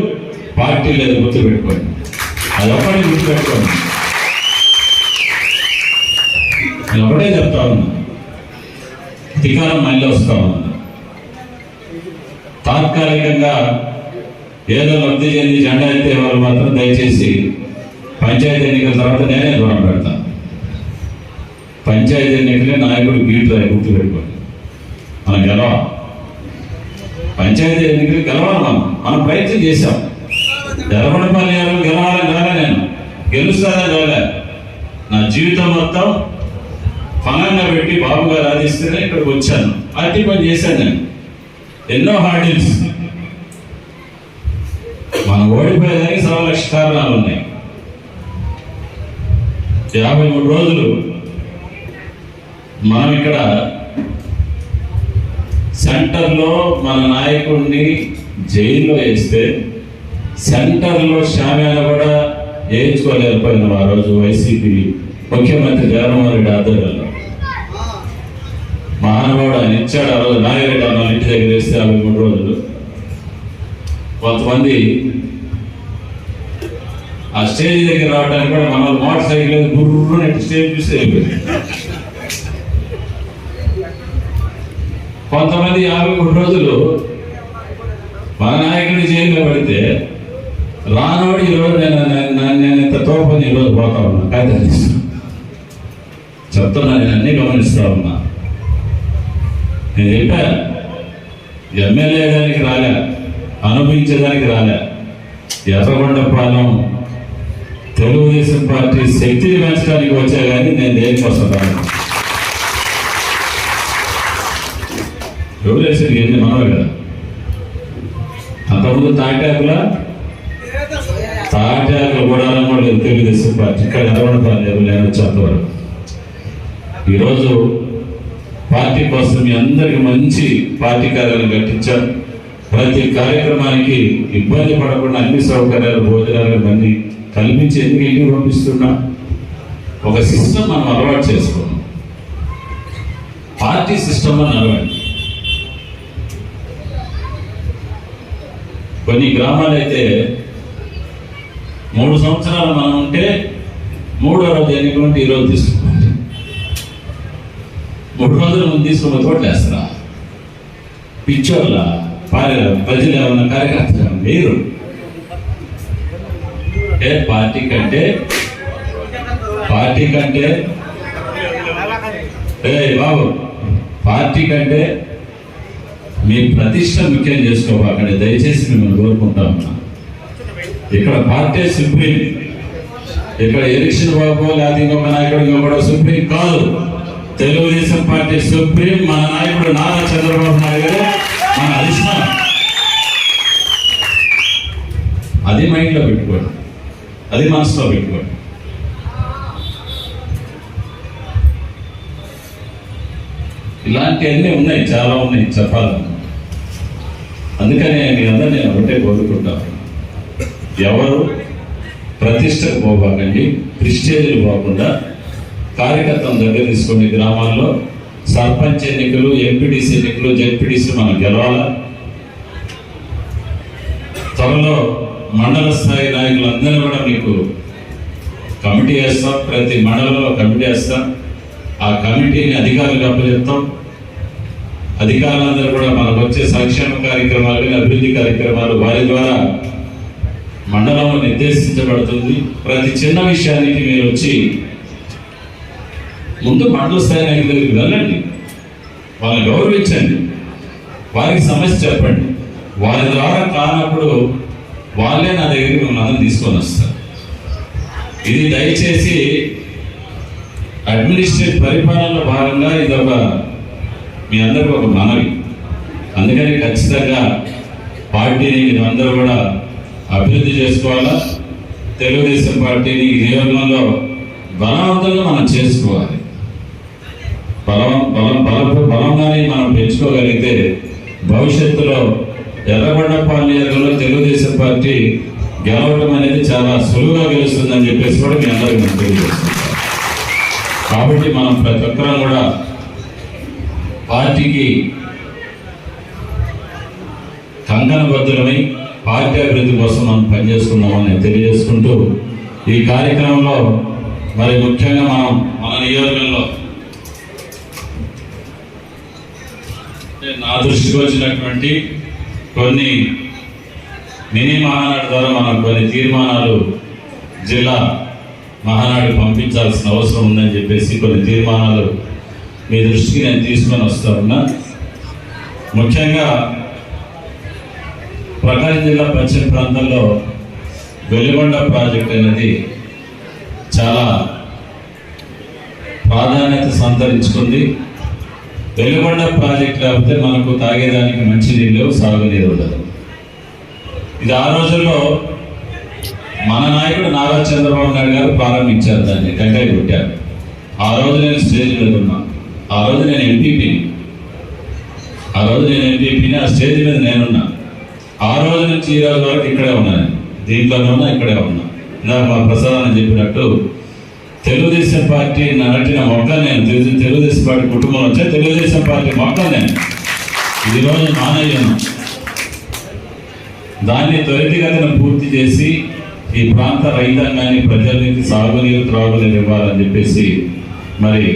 పార్టీ లేదు. గుర్తుపెట్టుకోండి, అది ఒక్కడే గుర్తుపెట్టుకోండి. నేను ఒకటే చెప్తా ఉన్నా, అధికారం మళ్ళీ వస్తా ఉన్నా. తాత్కాలికంగా ఏదో లబ్ధి చెంది జెండా ఎత్తే వాళ్ళు మాత్రం దయచేసి పంచాయతీ ఎన్నికల తర్వాత నేనే దూరం పెడతాను. పంచాయతీ ఎన్నికలే నాయకుడు గీట్లు గుర్తుపెట్టుకోండి. మనం గెలవాలి, పంచాయతీ ఎన్నికలు గెలవాలి. మనం ప్రయత్నం చేశాం. ఎర్రగొండపల్లి గెలవాలని రాలే, నేను గెలుస్తానని రాలే. నా జీవితం మొత్తం ఫలంగా పెట్టి బాబు గారు ఆదిస్తేనే ఇక్కడికి వచ్చాను. పార్టీ పని చేశాను నేను. ఎన్నో హార్డిల్స్. మనం ఓడిపోయేదానికి 1,00,000 కారణాలు ఉన్నాయి. 53 రోజులు మనం ఇక్కడ సెంటర్లో మన నాయకుడిని జైల్లో వేస్తే సెంటర్లో షామ్యాన కూడా వేయించుకోలేకపోయినాం. ఆ రోజు వైసీపీ ముఖ్యమంత్రి జగన్మోహన్ రెడ్డి ఆధ్వర్యంలో మహానుభావుడు ఆయన ఇచ్చాడు. ఆ రోజు నాగిరెడ్డి అన్న ఇంటి దగ్గర వేస్తే 53 రోజులు. కొంతమంది ఆ స్టేజ్ దగ్గర రావడానికి కూడా మన మోటార్ సైకిల్ గుర్రు స్టేజ్ చూసి వెళ్ళిపోయింది. కొంతమంది 53 రోజులు మన నాయకుడి జైల్లో పడితే రానోడు ఈరోజు నేను ఇంత తోపని ఈరోజు పోతా ఉన్నా కాగితాలు చెప్తున్నా, నేను అన్నీ గమనిస్తా ఉన్నా. నేను చెప్పా ఎమ్మెల్యే దానికి రాలే, అనుభవించేదానికి రాలే. ఎర్రగొండపాలెం తెలుగుదేశం పార్టీ శక్తిని పెంచడానికి వచ్చా కానీ నేను దేనికోసం రాను. ఎవరేసారు ఎన్ని మనవరు కదా. అంతకుముందు తాటాకుల కూడా లేదు తెలుగుదేశం పార్టీ. ఇక్కడ ఎర్రగొండపాలెం లేదు, నేను వచ్చేంతవరకు. ఈరోజు పార్టీ కోసం మీ అందరికి మంచి పార్టీ కార్యాలయం కట్టించాం. ప్రతి కార్యక్రమానికి ఇబ్బంది పడకుండా అన్ని సౌకర్యాలు, భోజనాలు అన్ని కల్పించి ఎందుకు ఇంటికి పంపిస్తున్నా, ఒక సిస్టమ్ మనం అలవాటు చేసుకున్నాం. పార్టీ సిస్టమ్ అని అలవాటు. కొన్ని గ్రామాలు అయితే 3 సంవత్సరాలు మనం ఉంటే 3వ రోజు ఎన్నికలుంటే ఈరోజు తీసుకున్నాం. 3 రోజుల ముందు తీసుకున్న తోటలేస్తారా? పిచ్చోళ్ళ ప్రజలు ఏమన్నా కార్యకర్త మీరు పార్టీ కంటే బాబు పార్టీ కంటే మీ ప్రతిష్ట ముఖ్యం చేసుకోవాలండి. దయచేసి మిమ్మల్ని కోరుకుంటా ఉన్నా. ఇక్కడ పార్టీ సుప్రీం. ఇక్కడ ఎలక్షన్ బాబు లేదా ఇంకొక నాయకుడు ఇంకొకటి సుప్రీం కాదు. Telugu Desam party supreme. మన నాయకుడు నారా చంద్రబాబు నాయుడు గారు మన అధిష్టానం. అది మైండ్లో పెట్టుకోండి, అది మనసులో పెట్టుకోండి. ఇలాంటివన్నీ ఉన్నాయి, చాలా ఉన్నాయి చెప్పాలని. అందుకనే మీ అందరూ నేను ఒకటే కోరుకుంటాను, ఎవరు ప్రతిష్టకు పోబాకండి, ప్రిస్టేజీలు పోకుండా కార్యకర్తల దగ్గర తీసుకునే గ్రామాల్లో సర్పంచ్ ఎన్నికలు, ఎంపీటీసీ ఎన్నికలు, జెడ్పీటీసీ మనం గెలవాలా. త్వరలో మండల స్థాయి నాయకులందరూ కూడా మీకు కమిటీ వేస్తాం. ప్రతి మండలంలో కమిటీ వేస్తాం. ఆ కమిటీని అధికారులకు అప్పచెప్తాం. అధికారులందరూ కూడా మనకు వచ్చే సంక్షేమ కార్యక్రమాలు, అభివృద్ధి కార్యక్రమాలు వారి ద్వారా మండలంలో నిర్దేశించబడుతుంది. ప్రతి చిన్న విషయానికి మీరు వచ్చి ముందు మండల స్థాయి నాయకుల దగ్గరికి వెళ్ళండి, వాళ్ళని గౌరవించండి, వారికి సమస్య చెప్పండి. వారి ద్వారా కానప్పుడు వాళ్ళే నా దగ్గరికి మిమ్మల్ని తీసుకొని వస్తారు. ఇది దయచేసి అడ్మినిస్ట్రేటివ్ పరిపాలనలో భాగంగా ఇదొక మీ అందరికీ ఒక మనవి. అందుకని ఖచ్చితంగా పార్టీని మీరందరూ కూడా అభివృద్ధి చేసుకోవాలా. తెలుగుదేశం పార్టీని ఈ నియోజకవర్గంలో బలవంతంగా మనం చేసుకోవాలి. బలంగానే మనం పెంచుకోగలిగితే భవిష్యత్తులో ఎర్రగొండపాలెం నియోజకవర్గంలో తెలుగుదేశం పార్టీ గెలవడం అనేది చాలా సులువుగా గెలుస్తుందని చెప్పేసి కూడా మీ అందరికీ నేను తెలియజేస్తున్నాను. కాబట్టి మనం ప్రతి ఒక్కరం కూడా పార్టీకి కంకణబద్ధులమై పార్టీ అభివృద్ధి కోసం మనం పనిచేసుకుందామని తెలియజేసుకుంటూ ఈ కార్యక్రమంలో మరి ముఖ్యంగా మన నియోజకవర్గంలో నా దృష్టికి వచ్చినటువంటి కొన్ని మినీ మహానాడు ద్వారా మనం కొన్ని తీర్మానాలు జిల్లా మహానాడు పంపించాల్సిన అవసరం ఉందని చెప్పేసి కొన్ని తీర్మానాలు మీ దృష్టికి నేను తీసుకొని వస్తా ఉన్నా. ముఖ్యంగా ప్రకాశం జిల్లా పశ్చిమ ప్రాంతంలో వెలుగొండ ప్రాజెక్ట్ అనేది చాలా ప్రాధాన్యత సంతరించుకుంది. వెలుగొండ ప్రాజెక్ట్ లేకపోతే మనకు తాగేదానికి మంచి నీళ్ళు, సాగునీరు ఉండదు. ఇది ఆ రోజుల్లో మన నాయకుడు నారా చంద్రబాబు నాయుడు గారు ప్రారంభించారు, దాన్ని టెంకాయ కొట్టారు. ఆ రోజు నేను స్టేజ్ మీద ఉన్నా. ఆ రోజు నేను ఎంపీపీని. ఆ స్టేజ్ మీద నేనున్నా. ఆ రోజు నుంచి ఈ రోజు వరకు ఇక్కడే ఉన్నాను. దీంట్లోనే ఉన్నా, ఇక్కడే ఉన్నా. ఇందాక మా ప్రసాదాన్ని చెప్పినట్టు తెలుగుదేశం పార్టీ నటిన మొక్కలు నేను, తెలుగుదేశం పార్టీ కుటుంబం వచ్చే తెలుగుదేశం పార్టీ మొక్కలు నేను ఈరోజు నానయ్యాను. దాన్ని త్వరితగతిన పూర్తి చేసి ఈ ప్రాంత రైతాంగాన్ని ప్రజలకి సాగునీరు త్రాగునీరు ఇవ్వాలని చెప్పేసి మరి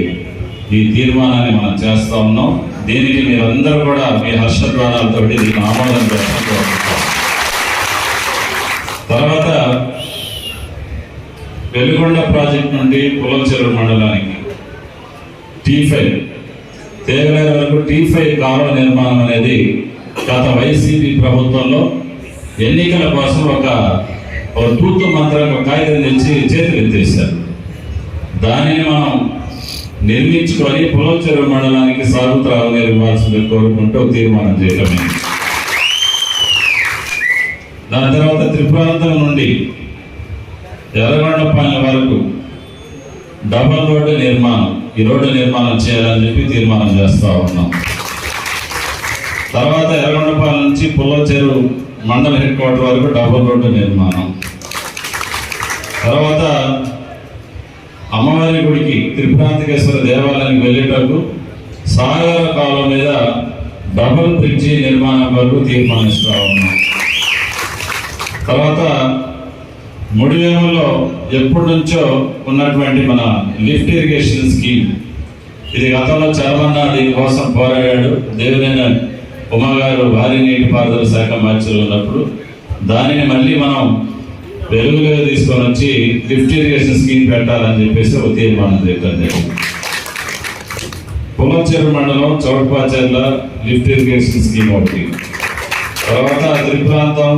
ఈ తీర్మానాన్ని మనం చేస్తా ఉన్నాం. దీనికి మీరందరూ కూడా మీ హర్షద్వారాలతో దీన్ని ఆమోదం చేస్తాం. తర్వాత వెలుగొండ ప్రాజెక్ట్ నుండి పులంచెరువు మండలానికి T5 తేగలేరు వరకు T5 కాలువ నిర్మాణం అనేది గత వైసీపీ ప్రభుత్వంలో ఎన్నికల కోసం ఒక తూతు మంత్రం ఒక కాగితం తెచ్చి చేతులు ఎత్తేశారు. దానిని మనం నిర్మించుకొని పులంచెరువు మండలానికి సాగు త్రాగునీరు ఇవ్వాల్సింది కోరుకుంటూ తీర్మానం చేయడమే. దాని తర్వాత త్రిప్రాంతం నుండి ఎర్రగొండపాలెం వరకు డబల్ రోడ్డు నిర్మాణం, ఈ రోడ్డు నిర్మాణం చేయాలని చెప్పి తీర్మానం చేస్తా ఉన్నాం. తర్వాత ఎర్రగొండపాలెం నుంచి పుల్లచెరువు మండల హెడ్ క్వార్టర్ వరకు డబల్ రోడ్డు నిర్మాణం. తర్వాత అమ్మవారి గుడికి త్రిపురాంతకేశ్వర దేవాలయానికి వెళ్ళేటప్పుడు సాగర కాలం మీద డబుల్ బ్రిడ్జి నిర్మాణం వరకు తీర్మానిస్తా ఉన్నాం. తర్వాత ముడివేములో ఎప్పటి నుంచో ఉన్నటువంటి మన లిఫ్ట్ ఇరిగేషన్ స్కీమ్, ఇది గతంలో చరమన్న దీనికోసం పోరాడాడు. దేవినేని ఉమాగారు భారీ నీటిపారుదల శాఖ మంత్రులు ఉన్నప్పుడు దానిని మళ్ళీ మనం వెలుగులో తీసుకొని వచ్చి లిఫ్ట్ ఇరిగేషన్ స్కీమ్ పెట్టాలని చెప్పేసి ఒక తీర్మానం చేయడం జరిగింది. పులంచెరువు మండలం చౌడపాచెర్ల లిఫ్ట్ ఇరిగేషన్ స్కీమ్ ఒకటి. తర్వాత త్రిప్రాంతం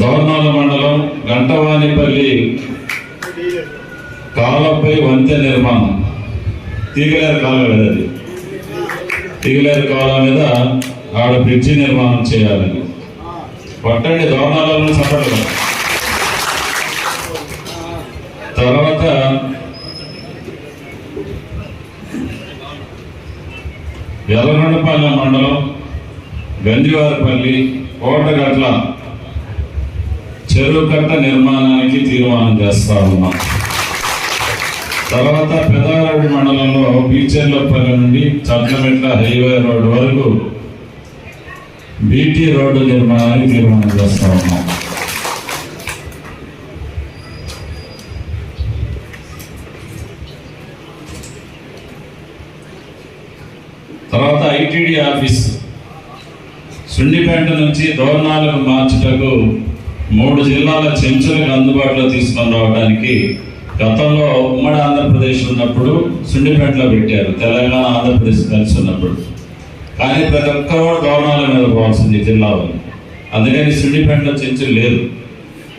దోర్నాల మండలం గంటవానిపల్లి కాలువపై వంతెన నిర్మాణం, తీగలేరు కాలువ కదా, అది తీగలేరు కాలువ మీద ఆడ బ్రిడ్జి నిర్మాణం చేయాలని పట్టండి దోర్నాలను సపడదు. తర్వాత ఎర్రగొండపాలెం మండలం గంజివారిపల్లి కోటగట్ల చెరువు కట్ట నిర్మాణానికి తీర్మానం చేస్తా ఉన్నాం. తర్వాత పెదారెడ్డి మండలంలో బీచెర్లపల్లి నుండి చట్లమెట్ల హైవే రోడ్డు వరకు బీటీ రోడ్డు నిర్మాణానికి తీర్మానం చేస్తా ఉన్నాం. తర్వాత ఐటీడీ ఆఫీస్ సుండిపేట నుంచి దోర్నాలకు మార్చుటకు 3 జిల్లాల చెంచులకు అందుబాటులో తీసుకొని రావడానికి గతంలో ఉమ్మడి ఆంధ్రప్రదేశ్ ఉన్నప్పుడు సుండిపేటలో పెట్టారు, తెలంగాణ ఆంధ్రప్రదేశ్ కలిసి ఉన్నప్పుడు. కానీ ప్రతి ఒక్కరు దోర్నాల మీద పోవాల్సింది జిల్లాలో, అందుకని సుండిపేటలో చెంచులు లేదు.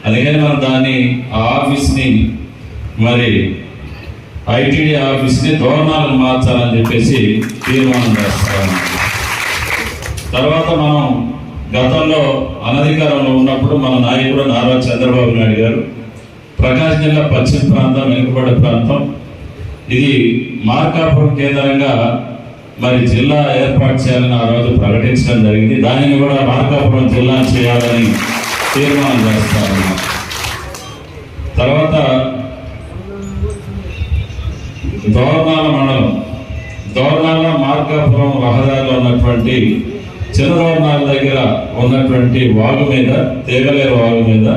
అందుకని మనం దాన్ని ఆ ఆఫీస్ని మరి ఐటీడీ ఆఫీస్ని దోర్నాలకు మార్చాలని చెప్పేసి తీర్మానం చేస్తాం. తర్వాత మనం గతంలో అనధికారంలో ఉన్నప్పుడు మన నాయకుడు నారా చంద్రబాబు నాయుడు గారు ప్రకాశం జిల్లా పశ్చిమ ప్రాంతం, వెనుకబడ్డ ప్రాంతం, ఇది మార్కాపురం కేంద్రంగా మరి జిల్లా ఏర్పాటు చేయాలని ఆ రోజు ప్రకటించడం జరిగింది. దానిని కూడా మార్కాపురం జిల్లా చేయాలని తీర్మానం చేస్తాము. తర్వాత దోర్నాల మండలం, దోర్నాల మార్కాపురం రహదారిలో ఉన్నటువంటి చిన్నదోర్నాల దగ్గర ఉన్నటువంటి వాగు మీద, తేగలేరు వాగు మీద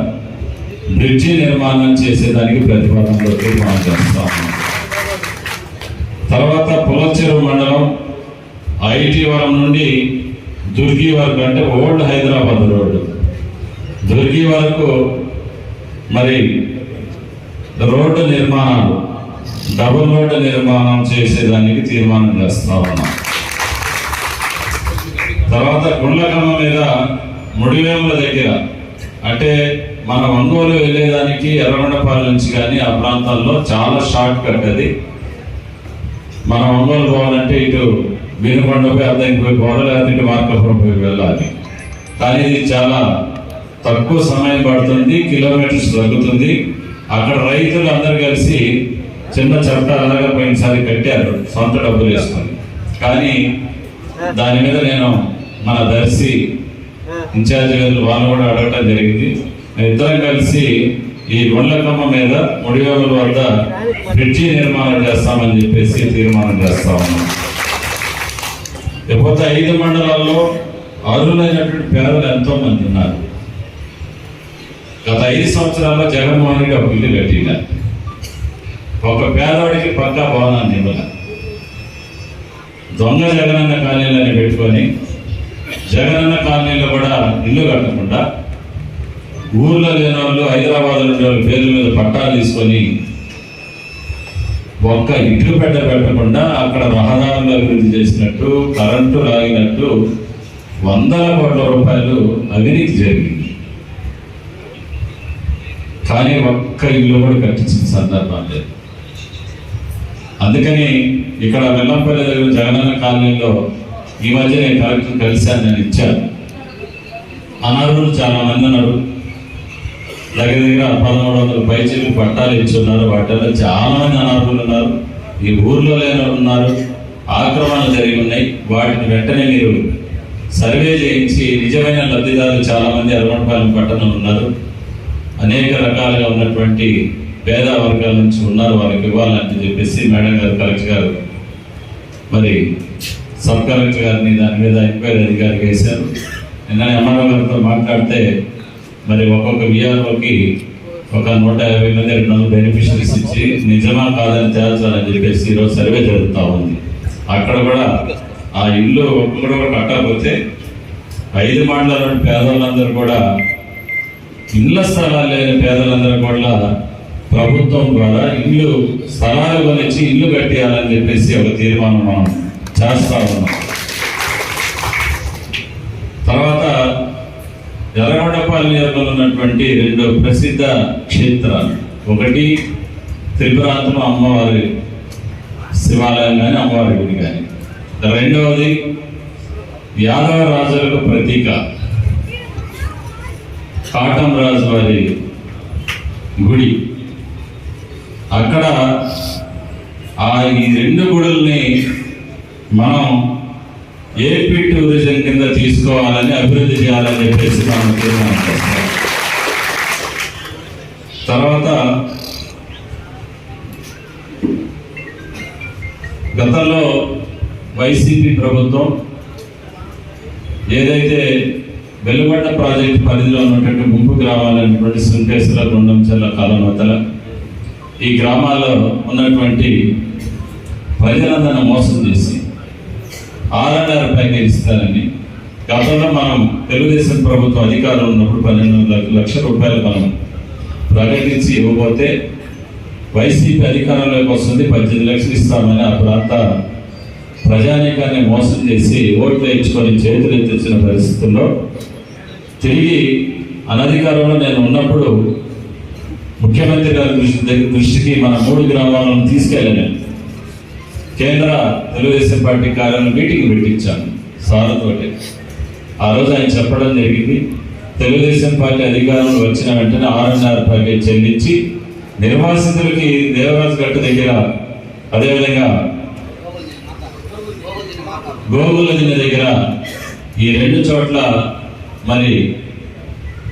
బ్రిడ్జి నిర్మాణం చేసేదానికి ప్రతిపాదనలో తీర్మానం చేస్తాము. తర్వాత పులంచెరువు మండలం ఐటీవరం నుండి దుర్గి వరకు, అంటే ఓల్డ్ హైదరాబాద్ రోడ్డు దుర్గి వరకు మరి రోడ్డు నిర్మాణాలు, డబుల్ రోడ్డు నిర్మాణం చేసేదానికి తీర్మానం చేస్తా ఉన్నాం. తర్వాత గుండ్లకమ్మ మీద ముడివేముల దగ్గర, అంటే మన ఒంగోలు వెళ్ళేదానికి ఎర్రగొండపాలెం నుంచి కానీ ఆ ప్రాంతాల్లో చాలా షార్ట్ కట్ అది. మనం ఒంగోలు పోవాలంటే ఇటు బీనుకొండపై అర్ధంకి పోయి పోవాలి, లేకపోతే ఇటు మార్కాపురం పోయి వెళ్ళాలి. కానీ ఇది చాలా తక్కువ సమయం పడుతుంది, కిలోమీటర్స్ తగ్గుతుంది. అక్కడ రైతులు అందరు కలిసి చిన్న చట్టాలాగా పోయినసారి కట్టారు సొంత డబ్బులు వేసుకొని. కానీ దాని మీద నేను మన దర్శి ఇన్ఛార్జ్ గారు వాళ్ళు కూడా అడగటం జరిగింది. ఇద్దరం కలిసి ఈ గుండ్లకమ్మ మీద ముడివేముల వద్ద బ్రిడ్జి నిర్మాణం చేస్తామని చెప్పేసి తీర్మానం చేస్తా ఉన్నాం. లేకపోతే 5 మండలాల్లో అర్హులైనటువంటి పేదలు ఎంతో మంది ఉన్నారు. గత 5 సంవత్సరాల్లో జగన్మోహన్ రెడ్డి ఒక ఇల్లు కట్టిన ఒక పేదవాడికి పక్కా భవనాన్ని ఇవ్వాలి. దొంగ జగనన్న కాలనీలని పెట్టుకొని జగనన్న కాలనీలో కూడా ఇల్లు కట్టకుండా ఊర్లో లేని వాళ్ళు, హైదరాబాద్లో ఉండే వాళ్ళ పేర్ల మీద పట్టాలు తీసుకొని ఒక్క ఇల్లు పెట్టకుండా అక్కడ రహదారులు అభివృద్ధి చేసినట్టు, కరెంటు లాగినట్టు వందల కోట్ల రూపాయలు అవినీతి జరిగింది. కానీ ఒక్క ఇల్లు కూడా కట్టించిన సందర్భం లేదు. అందుకని ఇక్కడ వెల్లంపల్లి దగ్గర జగనన్న కాలనీలో ఈ మధ్య నేను కలెక్టర్ కలిశాను, నేను ఇచ్చాను. అనర్హులు చాలా మంది ఉన్నారు. దగ్గర 1300 పైచీలకు పట్టాలు ఇచ్చున్నారు. వాటిలో చాలా మంది అనర్హులు ఉన్నారు. ఈ ఊర్లో లేని ఉన్నారు. ఆక్రమణలు జరిగి ఉన్నాయి. వాటిని వెంటనే మీరు సర్వే చేయించి నిజమైన లబ్ధిదారులు చాలా మంది అరవణపాలెం పట్టణంలో ఉన్నారు. అనేక రకాలుగా ఉన్నటువంటి పేద వర్గాల నుంచి ఉన్నారు, వాళ్ళకి ఇవ్వాలని చెప్పేసి మేడం గారు, కలెక్టర్ గారు, మరి సబ్ కలెక్టర్ గారిని దాని మీద ఎంక్వైరీ అధికారికి వేశారు. నిన్న ఎంఆర్ఓ గారితో మాట్లాడితే మరి ఒక్కొక్క విఆర్ఓకి ఒక 150 మంది 200 బెనిఫిషరీస్ ఇచ్చి నిజమా కాదని తేల్చాలని చెప్పేసి ఈరోజు సర్వే జరుగుతూ ఉంది. అక్కడ కూడా ఆ ఇల్లు ఒక్కడు కూడా కట్టకపోతే 5 మండలాల్లోని పేదలందరూ కూడా, ఇళ్ల స్థలాలు లేని పేదలందరూ కూడా ప్రభుత్వం ద్వారా ఇల్లు స్థలాలు కొనిచ్చి ఇల్లు కట్టేయాలని చెప్పేసి ఒక తీర్మానం మనం చేస్తా ఉన్నాం. తర్వాత ఎర్రగొండపాలెం నియోజకవర్గంలో ఉన్నటువంటి 2 ప్రసిద్ధ క్షేత్రాలు, ఒకటి త్రిపురాంతమ అమ్మవారి శివాలయం కానీ అమ్మవారి గుడి కానీ, రెండవది యాదవ రాజులకు ప్రతీక కాటం రాజు వారి గుడి. అక్కడ ఈ 2 గుడుల్ని మనం ఏపీ టూరిజం కింద తీసుకోవాలని, అభివృద్ధి చేయాలని చెప్పేసి మనం తీర్మానం చేస్తాం. తర్వాత గతంలో వైసీపీ ప్రభుత్వం ఏదైతే వెలుగొండ ప్రాజెక్టు పరిధిలో ఉన్నటువంటి ముంపు గ్రామాలైనటువంటి సుంకేశ్వర, గుండంచెల్ల, కాలనవతల, ఈ గ్రామాల్లో ఉన్నటువంటి ప్రజలందరినీ మోసం చేసి R&R ప్యాకేజ్ ఇస్తారని గతంలో మనం తెలుగుదేశం ప్రభుత్వం అధికారంలో ఉన్నప్పుడు 12 లక్షల రూపాయలు మనం ప్రకటించి ఇవ్వబోతే వైసీపీ అధికారంలోకి వస్తుంది 18 లక్షలు ఇస్తామని ఆ ప్రాంత ప్రజానీకాన్ని మోసం చేసి ఓట్లు వేయించుకొని చేతులు ఎత్తించిన పరిస్థితుల్లో తిరిగి అనధికారంలో నేను ఉన్నప్పుడు ముఖ్యమంత్రి గారి దృష్టికి మన 3 గ్రామాలను తీసుకెళ్ళాను. కేంద్ర తెలుగుదేశం పార్టీ కార్యాలయం మీటింగ్ పెట్టించాను సార్తోటి. ఆ రోజు ఆయన చెప్పడం జరిగింది, తెలుగుదేశం పార్టీ అధికారంలో వచ్చిన వెంటనే R&R ప్యాకేజ్ చెల్లించి నిర్వాసితులకి దేవరాజు గట్టు దగ్గర, అదేవిధంగా గోగుల దగ్గర ఈ 2 చోట్ల మరి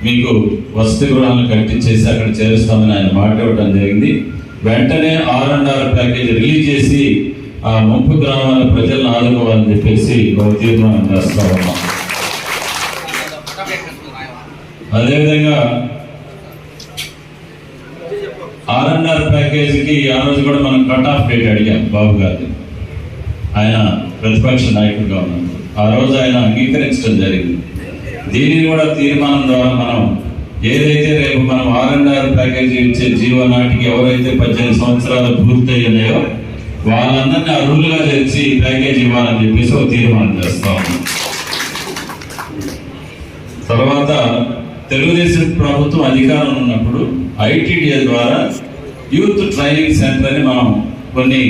మీకు వసతి గృహాలను కట్టించేసి అక్కడ చేరుస్తామని ఆయన మాట ఇవ్వడం జరిగింది. వెంటనే R&R ప్యాకేజ్ రిలీజ్ చేసి ఆ ముంపు గ్రామాల ప్రజలను ఆదుకోవాలని చెప్పేసి ఒక తీర్మానం చేస్తా ఉన్నాం. అదేవిధంగా R&R ప్యాకేజీకి ఆ రోజు కూడా మనం కట్ ఆఫ్ డేట్ అడిగాం బాబు గారిని, ఆయన ప్రతిపక్ష నాయకుడిగా ఉన్నాడు. ఆ రోజు ఆయన అంగీకరించడం జరిగింది. దీనిని కూడా తీర్మానం ద్వారా మనం ఏదైతే రేపు మనం R&R ప్యాకేజీ ఇచ్చే జీవో నాటికి ఎవరైతే 18 సంవత్సరాలు పూర్తయ్యాయో వాళ్ళందరినీ అర్హులుగా చేర్చి ప్యాకేజ్ ఇవ్వాలని చెప్పేసి ఒక తీర్మానం చేస్తాం. తర్వాత తెలుగుదేశం ప్రభుత్వం అధికారం ఉన్నప్పుడు ITDA ద్వారా యూత్ ట్రైనింగ్ సెంటర్ అని మనం కొన్ని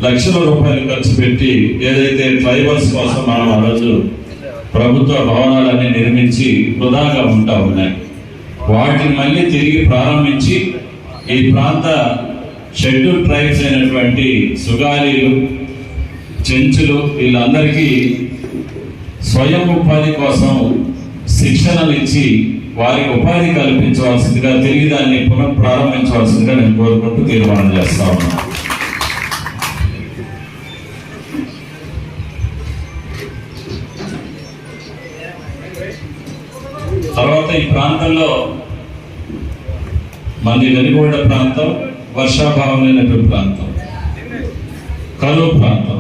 లక్షల రూపాయలు ఖర్చు పెట్టి ఏదైతే ట్రైబల్స్ కోసం మనం ఆ రోజు ప్రభుత్వ భవనాలన్నీ నిర్మించి వృధాగా ఉంటా ఉన్నాయి, వాటిని మళ్ళీ తిరిగి ప్రారంభించి ఈ ప్రాంత షెడ్యూల్ ట్రైబ్స్ అయినటువంటి సుగాలీలు, చెంచులు వీళ్ళందరికీ స్వయం ఉపాధి కోసం శిక్షణలు ఇచ్చి వారికి ఉపాధి కల్పించవలసిందిగా, తిరిగి దాన్ని పునఃప్రారంభించవలసిందిగా నేను కోరుకుంటూ తీర్మానం చేస్తా ఉన్నాను. ఈ ప్రాంతంలో మనది వెనుగొండ ప్రాంతం, వర్షాభావం లేనటువంటి ప్రాంతం, కరువు ప్రాంతం.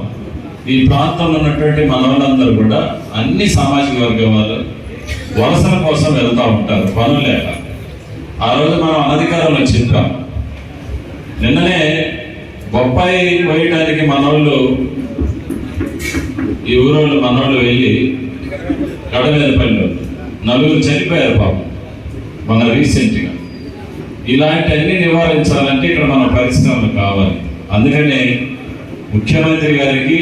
ఈ ప్రాంతంలో ఉన్నటువంటి మనవాళ్ళందరూ కూడా అన్ని సామాజిక వర్గం వాళ్ళు వలసల కోసం వెళ్తూ ఉంటారు పనులు లేక. ఆ రోజు మనం అనధికారంలో చెప్పాం. నిన్ననే బొప్పాయి కోయటానికి మనోళ్ళు, ఈ ఊరోళ్ళు మనోళ్ళు వెళ్ళి గడవేదపల్లిలో 4 చనిపోయారు పాపం మన రీసెంట్గా. ఇలాంటివన్నీ నివారించాలంటే ఇక్కడ మన పరిశ్రమలు కావాలి. అందుకనే ముఖ్యమంత్రి గారికి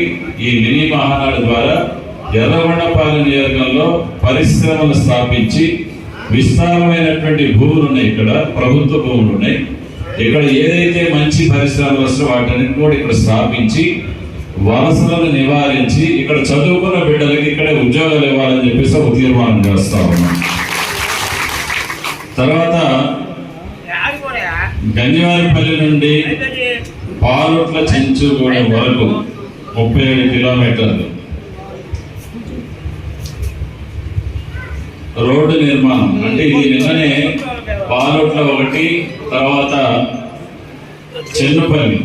ఈ మినీ మహానాడు ద్వారా ఎర్రగొండపాలెం నియోజకవర్గంలో పరిశ్రమలు స్థాపించి విస్తారమైనటువంటి భూములు ఉన్నాయి, ఇక్కడ ప్రభుత్వ భూములు ఉన్నాయి. ఇక్కడ ఏదైతే మంచి పరిశ్రమలు వస్తాయో వాటన్నిటిని కూడా ఇక్కడ స్థాపించి వలసలను నివారించి ఇక్కడ చదువుకున్న బిడ్డలకి ఇక్కడే ఉద్యోగాలు ఇవ్వాలని చెప్పేసి ఒక తీర్మానం చేస్తా ఉన్నాం. తర్వాత గంజివారిపల్లి నుండి పాలొట్ల చెంచుగూడెం వరకు 37 కిలోమీటర్లు రోడ్డు నిర్మాణం. అంటే ఇది నిన్ననే పాలొట్ల ఒకటి, తర్వాత చెన్నుపల్లి,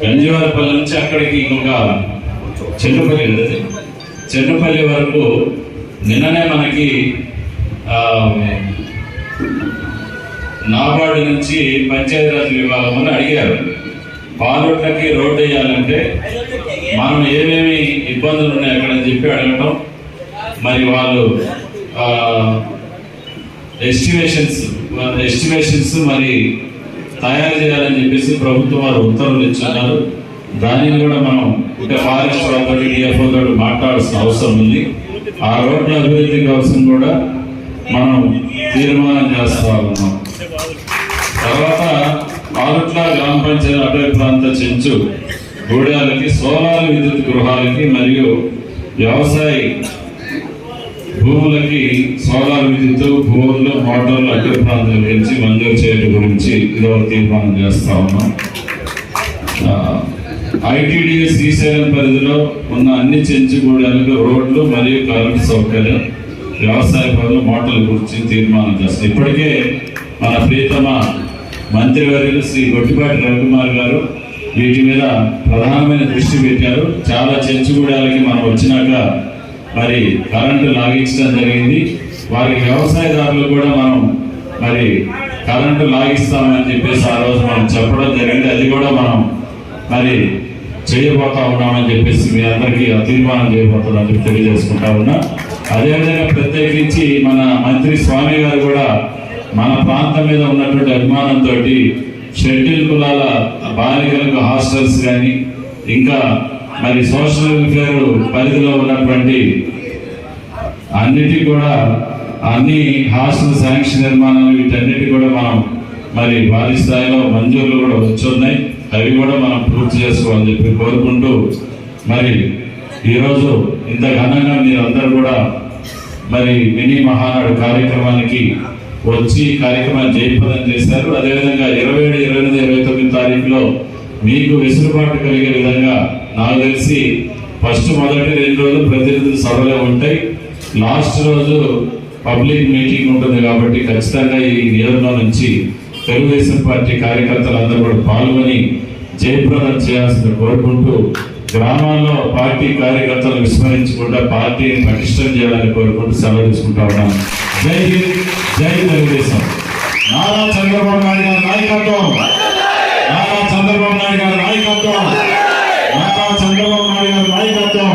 గంజివారిపల్లి నుంచి అక్కడికి ఇంకొక చెన్నుపల్లి వరకు నిన్ననే మనకి నాబార్డు నుంచి పంచాయతీరాజ్ విభాగం అని అడిగారు. పాలొట్లకి రోడ్డు వేయాలంటే మనం ఏమేమి ఇబ్బందులు ఉన్నాయి అక్కడ అని చెప్పి అడగటం, మరి వాళ్ళు ఎస్టిమేషన్స్ మరి తయారు చేయాలని చెప్పేసి ప్రభుత్వం వారు ఉత్తర్వులు ఇచ్చున్నారు. దానిని కూడా మనం ఇంకా ఫారెస్ట్ వాళ్ళతో డిఎఫ్ఓ తోటి మాట్లాడాల్సిన అవసరం ఉంది. ఆ రోడ్ల అభివృద్ధి కోసం కూడా మనం తీర్మానం చేస్తా ఉన్నాం. తర్వాత పాలొట్ల గ్రామ పంచాయతీ అటవీ ప్రాంత చెంచు గూడాలకి సోలార్ విద్యుత్ గృహాలకి మరియు వ్యవసాయ భూములకి సోలార్ విద్యుత్ బోర్లు మోటార్లు అటవీ ప్రాంతాల గురించి మంజూరు చేయడం గురించి ఇదొక తీర్మానం చేస్తా ఉన్నాం. ఐటీడీఎస్ శ్రీశైలం పరిధిలో ఉన్న అన్ని చెంచుగూడాలకు రోడ్లు మరియు కరెంటు సౌకర్యం, వ్యవసాయ పనులు, మోటార్ల గురించి తీర్మానం చేస్తాం. ఇప్పటికే మన ప్రియతమ మంత్రివర్యులు శ్రీ గొట్టిపాటి రవికుమార్ గారు వీటి మీద ప్రధానమైన దృష్టి పెట్టారు. చాలా చెంచుగూడాలకి మనం వచ్చినాక మరి కరెంటు లాగించడం జరిగింది. వారికి వ్యవసాయదారులు కూడా మనం మరి కరెంటు లాగిస్తామని చెప్పేసి ఆ రోజు మనం చెప్పడం జరిగింది. అది కూడా మనం మరి చేయబోతా ఉన్నామని చెప్పేసి మీ అందరికీ తీర్మానం చేయబోతుందని చెప్పి తెలియజేసుకుంటా ఉన్నా. అదేవిధంగా ప్రత్యేకించి మన మంత్రి స్వామి గారు కూడా మన ప్రాంతం మీద ఉన్నటువంటి అభిమానంతో షెడ్యూల్ కులాల బాలికలకు హాస్టల్స్ కానీ, ఇంకా మరి సోషల్ వెల్ఫేర్ పరిధిలో ఉన్నటువంటి అన్నిటి కూడా అన్ని హాస్టల్ శాంక్షన్ నిర్మాణాలు వీటన్నిటి కూడా మనం మరి భారీ స్థాయిలో మంజూరులు కూడా వచ్చున్నాయి. అవి కూడా మనం పూర్తి చేసుకోవాలని చెప్పి కోరుకుంటూ మరి ఈరోజు ఇంత ఘనంగా మీరందరూ కూడా మరి మినీ మహానాడు కార్యక్రమానికి వచ్చి కార్యక్రమాన్ని జయప్రదం చేశారు. అదేవిధంగా 27, 28, 29 తారీఖులో మీకు వెసులుబాటు కలిగే విధంగా నాకు తెలిసి మొదటి 2 రోజులు ప్రతినిధుల సభలే ఉంటాయి. లాస్ట్ రోజు పబ్లిక్ మీటింగ్ ఉంటుంది కాబట్టి ఖచ్చితంగా ఈ నియోజకవర్గం నుంచి తెలుగుదేశం పార్టీ కార్యకర్తలందరూ కూడా పాల్గొని జయప్రదం చేయాల్సింది కోరుకుంటూ, గ్రామాల్లో పార్టీ కార్యకర్తలు విస్మరించకుండా పార్టీని పటిష్టం చేయాలని కోరుకుంటూ సెలవు తీసుకుంటా ఉన్నాను. జై హింద్, జై తెలుగుదేశం. నారా చంద్రబాబు నాయుడు గారి నాయకత్వం, నారా చంద్రబాబు నాయుడు గారి నాయకత్వం, నారా చంద్రబాబు నాయుడు గారి నాయకత్వం.